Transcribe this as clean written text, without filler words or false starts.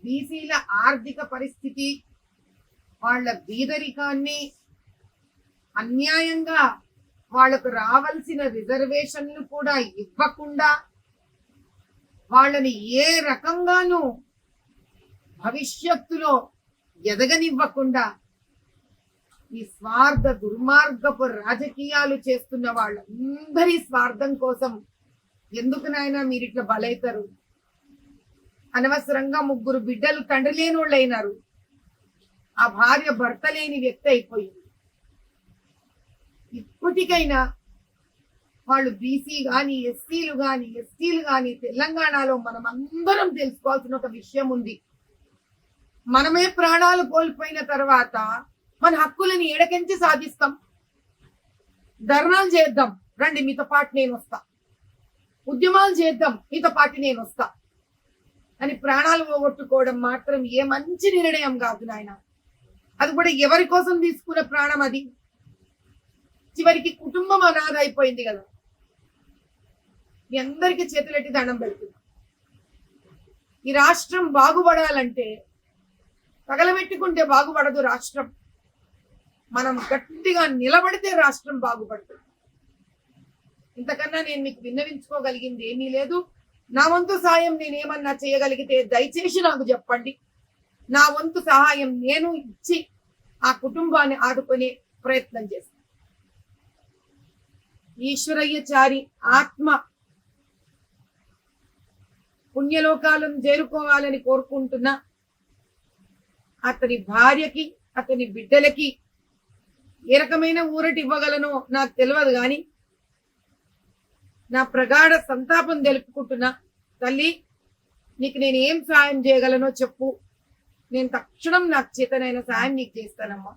బీసీల ఆర్థిక పరిస్థితి, వాళ్ళ బీదరికాన్ని, అన్యాయంగా వాళ్లకు రావాల్సిన రిజర్వేషన్లు కూడా ఇవ్వకుండా, వాళ్ళని ఏ రకంగానూ భవిష్యత్తులో ఎదగనివ్వకుండా ఈ స్వార్థ దుర్మార్గపు రాజకీయాలు చేస్తున్న వాళ్ళందరి స్వార్థం కోసం ఎందుకు నాయనా మీరు ఇట్లా బలైతారు? అనవసరంగా 3 బిడ్డలు తండ్రి లేని వాళ్ళు అయినారు. ఆ భార్య భర్త లేని వ్యక్తి అయిపోయింది. ఇప్పటికైనా వాళ్ళు బీసీ గాని, ఎస్సీలు గాని, ఎస్టీలు గాని, తెలంగాణలో మనం అందరం తెలుసుకోవాల్సిన ఒక విషయం ఉంది. మనమే ప్రాణాలు కోల్పోయిన తర్వాత మన హక్కులని ఎడకెంచి సాధిస్తాం? ధర్నాలు చేద్దాం, రండి మీతో పాటు నేను వస్తా, ఉద్యమాలు చేద్దాం, మీతో పాటు నేను వస్తా అని ప్రాణాలు పోగొట్టుకోవడం మాత్రం ఏ మంచి నిర్ణయం కాదు నాయన. అది కూడా ఎవరి కోసం తీసుకున్న ప్రాణం అది? చివరికి కుటుంబం అనాథ అయిపోయింది కదా. మీ అందరికీ చేతులెట్టి దండం పెడుతున్నా. ఈ రాష్ట్రం బాగుపడాలంటే తగలబెట్టుకుంటే బాగుపడదు రాష్ట్రం. మనం గట్టిగా నిలబడితే రాష్ట్రం బాగుపడుతుంది. ఇంతకన్నా నేను మీకు విన్నవించుకోగలిగింది ఏమీ లేదు. నా వంతు సహాయం నేనేమన్నా చేయగలిగితే దయచేసి నాకు చెప్పండి. నా వంతు సహాయం నేను ఇచ్చి ఆ కుటుంబాన్ని ఆదుకునే ప్రయత్నం చేస్తాను. ఈశ్వరయ్యచారి ఆత్మ పుణ్యలోకాలను చేరుకోవాలని కోరుకుంటున్నా. అతని భార్యకి, అతని బిడ్డలకి ఏ రకమైన ఊరటి ఇవ్వగలనో నాకు తెలియదు, కానీ నా ప్రగాఢ సంతాపం తెలుపుకుంటున్నా. తల్లి, నీకు నేను ఏం సాయం చేయగలనో చెప్పు. నేను తక్షణం నాకు చేతనైన సాయం నీకు చేస్తానమ్మా.